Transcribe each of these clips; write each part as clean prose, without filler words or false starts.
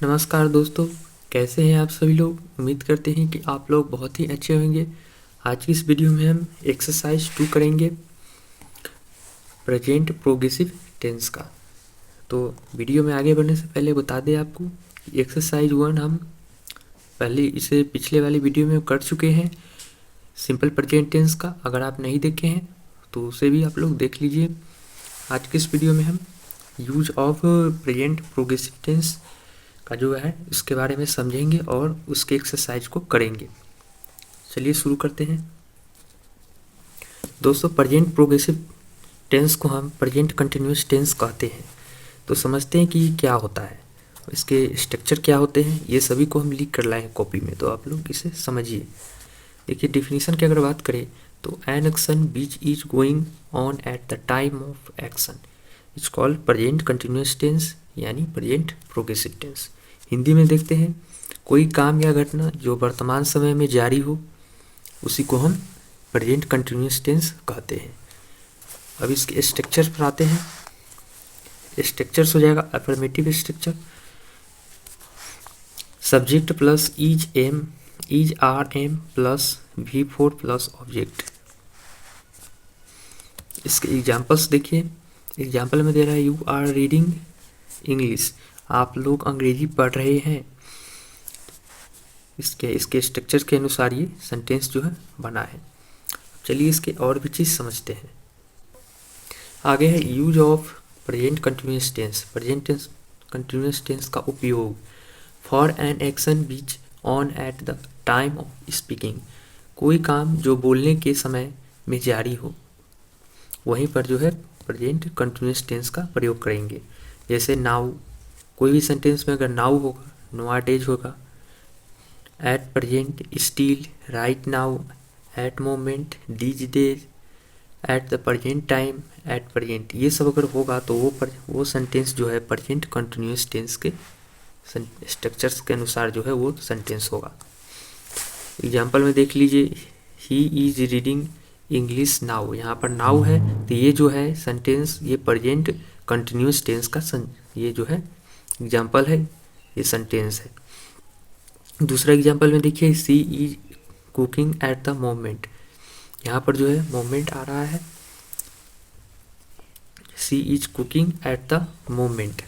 नमस्कार दोस्तों, कैसे हैं आप सभी लोग। उम्मीद करते हैं कि आप लोग बहुत ही अच्छे होंगे। आज की इस वीडियो में हम एक्सरसाइज 2 करेंगे प्रेजेंट प्रोग्रेसिव टेंस का। तो वीडियो में आगे बढ़ने से पहले बता दें आपको कि एक्सरसाइज 1 हम पहले इसे पिछले वाली वीडियो में कर चुके हैं सिंपल प्रेजेंट टेंस का। अगर आप नहीं देखे हैं तो उसे भी आप लोग देख लीजिए। आज की इस वीडियो में हम use of present progressive tense का जो है इसके बारे में समझेंगे और उसके एक्सरसाइज को करेंगे। चलिए शुरू करते हैं दोस्तों। प्रेजेंट प्रोग्रेसिव टेंस को हम प्रेजेंट कंटिन्यूअस टेंस कहते हैं। तो समझते हैं कि क्या होता है, इसके स्ट्रक्चर क्या होते हैं, ये सभी को हम लिख कर लाए हैं कॉपी में, तो आप लोग इसे समझिए। देखिए डिफिनीशन की अगर बात करें तो an action which is going on at the time of action is called present continuous tense यानी प्रेजेंट प्रोग्रेसिव टेंस। हिंदी में देखते हैं कोई काम या घटना जो वर्तमान समय में जारी हो उसी को हम प्रेजेंट कंटिन्यूअस टेंस कहते हैं। अब इसके स्ट्रक्चर पर आते हैं। स्ट्रक्चर्स हो जाएगा affirmative structure, subject plus is are am plus V4 plus object. इसके एग्जाम्पल्स देखिए। एग्जाम्पल में दे रहा है यू आर रीडिंग इंग्लिश, आप लोग अंग्रेजी पढ़ रहे हैं। इसके स्ट्रक्चर के अनुसार ये सेंटेंस जो है बना है। चलिए इसके और भी चीज़ समझते हैं। आगे है use of present continuous tense. Present continuous tense का उपयोग for an action which on at the time of speaking. कोई काम जो बोलने के समय में जारी हो वहीं पर जो है प्रेजेंट कंटिन्यूअस टेंस का प्रयोग करेंगे। जैसे नाउ, कोई भी सेंटेंस में अगर नाउ होगा नोआडेज होगा, at present, still, right now, at moment, these days, at the present time, at present, ये सब अगर होगा तो वो सेंटेंस जो है प्रेजेंट कंटिन्यूअस टेंस के स्ट्रक्चर्स के अनुसार जो है वो सेंटेंस होगा। एग्जाम्पल में देख लीजिए, he is reading English now, यहाँ पर नाउ है तो ये जो है सेंटेंस ये प्रेजेंट कंटिन्यूअस टेंस का ये जो है एग्जाम्पल है, ये सेंटेंस है। दूसरा एग्जाम्पल में देखिए, she is cooking at the moment, यहाँ पर जो है मोमेंट आ रहा है, she is cooking at the moment,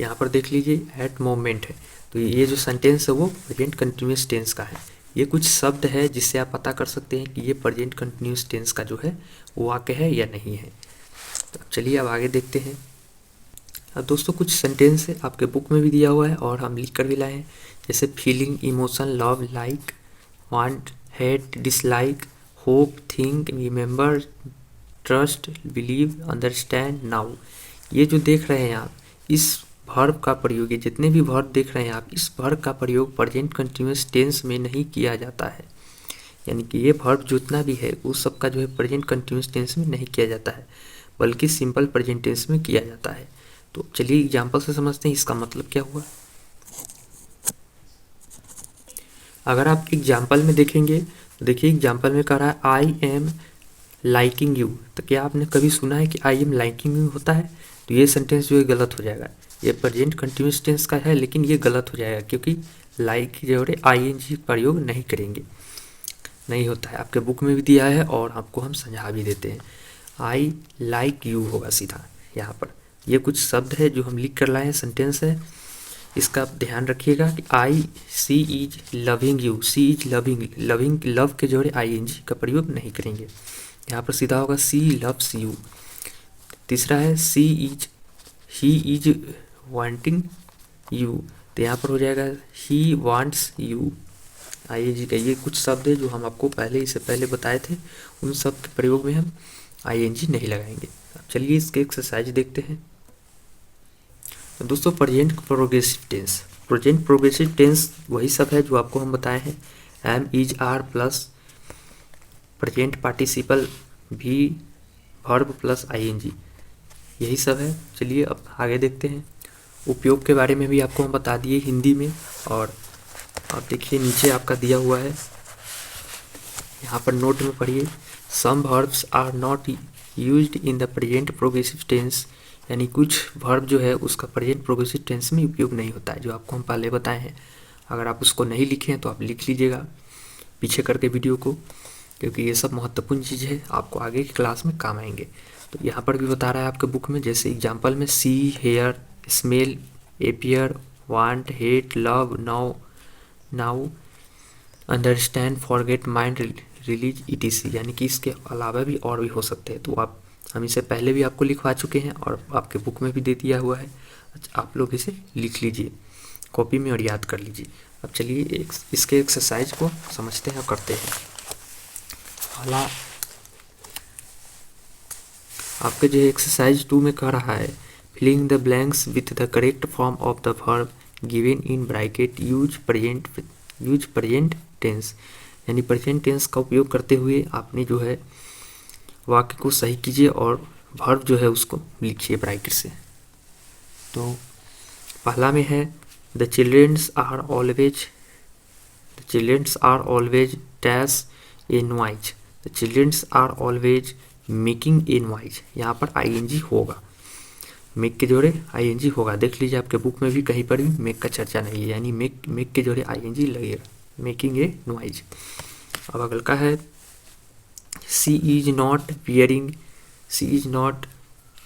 यहाँ पर देख लीजिए एट मोमेंट है। तो ये जो सेंटेंस है वो प्रेजेंट कंटिन्यूअस टेंस का है। ये कुछ शब्द है जिससे आप पता कर सकते हैं कि ये प्रेजेंट कंटिन्यूअस टेंस का जो है वो वाक्य है या नहीं है। तो चलिए अब आगे देखते हैं। अब दोस्तों कुछ सेंटेंस है आपके बुक में भी दिया हुआ है और हम लिख कर भी लाए हैं। जैसे feeling, emotion, love, like, want, hate, dislike, hope, think, remember, trust, believe, understand, now. ये जो देख रहे हैं आप, इस वर्ब का प्रयोग, ये जितने भी वर्ब देख रहे हैं आप, इस वर्ब का प्रयोग प्रेजेंट कंटिन्यूअस टेंस में नहीं किया जाता है। यानी कि ये वर्ब जितना भी है उस सब का जो है प्रेजेंट कंटिन्यूअस टेंस में नहीं किया जाता है, बल्कि सिंपल प्रेजेंट टेंस में किया जाता है। तो चलिए एग्जाम्पल से समझते हैं इसका मतलब क्या हुआ। अगर आप एग्जाम्पल में देखेंगे तो देखिए एग्जाम्पल में कह रहा है आई एम लाइकिंग यू। तो क्या आपने कभी सुना है कि आई एम लाइकिंग यू होता है? तो ये सेंटेंस जो है गलत हो जाएगा। ये प्रेजेंट कंटिन्यूअस टेंस का है लेकिन ये गलत हो जाएगा क्योंकि लाइक की जगह आईएनजी प्रयोग नहीं करेंगे, नहीं होता है। आपके बुक में भी दिया है और आपको हम समझा भी देते हैं। आई लाइक यू होगा सीधा यहाँ पर। ये कुछ शब्द है जो हम लिख कर लाए हैं, सेंटेंस है, इसका आप ध्यान रखिएगा कि I she is loving you, she is loving, loving love के जोड़े आईएनजी का प्रयोग नहीं करेंगे। यहाँ पर सीधा होगा सी लव्स यू। तीसरा है she is he is wanting you, तो यहाँ पर हो जाएगा ही वांट्स यू, आईएनजी का। ये कुछ शब्द है जो हम आपको इससे पहले बताए थे, उन सब के प्रयोग में हम आईएनजी नहीं लगाएंगे। अब चलिए इसके एक्सरसाइज देखते हैं। तो दोस्तों present progressive tense, present progressive tense वही सब है जो आपको हम बताए हैं। Am, is, are plus present participle, भी, वर्ब प्लस आईएनजी, यही सब है। चलिए अब आगे देखते हैं। उपयोग के बारे में भी आपको हम बता दिए हिंदी में, और आप देखिए नीचे आपका दिया हुआ है, यहाँ पर नोट में पढ़िए। Some verbs are not used in the present progressive tense यानी कुछ वर्ब जो है उसका प्रेजेंट प्रोग्रेसिव टेंस में उपयोग नहीं होता है, जो आपको हम पहले बताए हैं। अगर आप उसको नहीं लिखे हैं तो आप लिख लीजिएगा पीछे करके वीडियो को, क्योंकि ये सब महत्वपूर्ण चीज़ है, आपको आगे की क्लास में काम आएंगे। तो यहाँ पर भी बता रहा है आपके बुक में, जैसे एग्जाम्पल में see, hear, smell, appear, want, hate, love, now, understand, forget, mind, release, ETC, यानी कि इसके अलावा भी और भी हो सकते हैं। तो हम इसे पहले भी आपको लिखवा चुके हैं और आपके बुक में भी दे दिया हुआ है। अच्छा, आप लोग इसे लिख लीजिए कॉपी में और याद कर लीजिए। अब चलिए इसके एक्सरसाइज को समझते हैं और करते हैं। पहला आपके जो एक्सरसाइज 2 में कह रहा है, filling the blanks with the correct form of the verb given in bracket, use present tense, यानी प्रेजेंट टेंस का उपयोग करते हुए आपने जो है वाक्य को सही कीजिए और वर्ब जो है उसको लिखिए ब्रैकेट से। तो पहला में है the childrens are always dash a noise, the childrens are always making a noise. यहाँ पर ING होगा, मेक के जोड़े ING होगा। देख लीजिए आपके बुक में भी कहीं पर भी मेक का चर्चा नहीं है, यानी मेक के जोड़े ING लगेगा, मेकिंग ए नॉइज। अब अगल का है she is not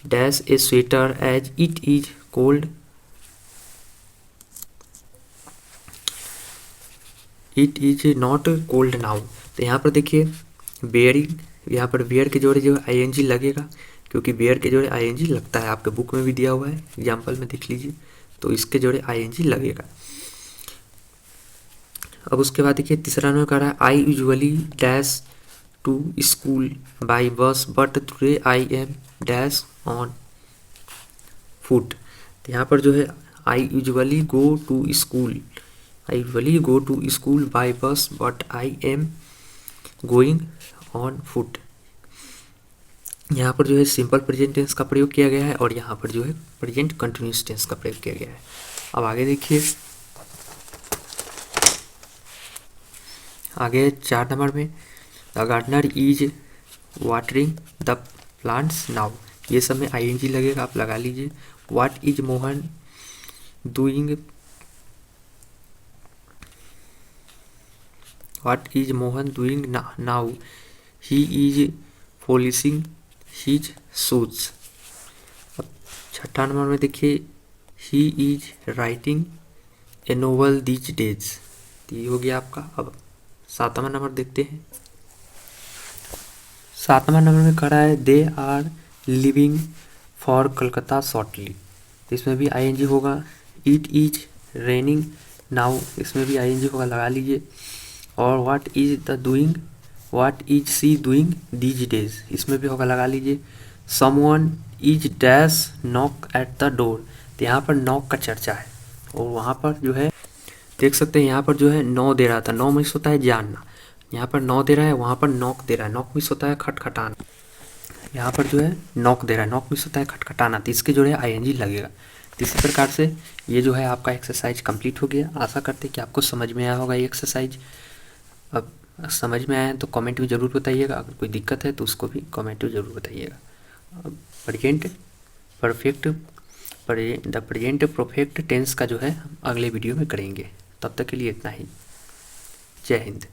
dash a sweater as it is cold, it is not cold now. तो यहाँ पर देखिए बेयरिंग, यहाँ पर बेयर के जोड़े जो है ING लगेगा, क्योंकि बेयर के जोड़े ING लगता है, आपके बुक में भी दिया हुआ है, एग्जाम्पल में देख लीजिए। तो इसके जोड़े ING लगेगा। अब उसके बाद देखिए तीसरा नंबर कह रहा है I usually dash to school by bus but today I am dash on foot. तो यहाँ पर जो है I usually go to school by bus but I am going on foot. यहाँ पर जो है सिंपल प्रेजेंट टेंस का प्रयोग किया गया है और यहाँ पर जो है प्रेजेंट कंटिन्यूअस टेंस का प्रयोग किया गया है। अब आगे देखिए, आगे 4 नंबर में the gardener is watering the plants now, ये सब में ING लगेगा, आप लगा लीजिए। What is Mohan doing now, he is polishing his shoes. अब 6 नंबर में देखिए he is writing a novel these days, ये हो गया आपका। अब 7वां नंबर देखते हैं। 7वां नंबर में कह रहा है they are living for Calcutta shortly, इसमें भी ING होगा। इट इज रेनिंग नाउ, इसमें भी ING होगा, लगा लीजिए। और what is she doing these days, इसमें भी होगा, लगा लीजिए। Someone is dash knock at the door, तो यहाँ पर नॉक का चर्चा है और वहाँ पर जो है देख सकते हैं, यहाँ पर जो है नो दे रहा था, नो मिस होता है जानना, यहाँ पर नो दे रहा है, वहाँ पर नॉक दे रहा है, नॉक मिस होता है खटखटाना, यहाँ पर जो है नॉक दे रहा है, नॉक मिस होता है खटखटाना, तो इसके जो है ING लगेगा। तो इसी प्रकार से ये जो है आपका एक्सरसाइज कंप्लीट हो गया। आशा करते हैं कि आपको समझ में आया होगा ये एक्सरसाइज। अब समझ में आया तो कमेंट में ज़रूर बताइएगा, अगर कोई दिक्कत है तो उसको भी कमेंट में ज़रूर बताइएगा। अब प्रेजेंट परफेक्ट टेंस का जो है हम अगले वीडियो में करेंगे। तब तक के लिए इतना ही। जय हिंद।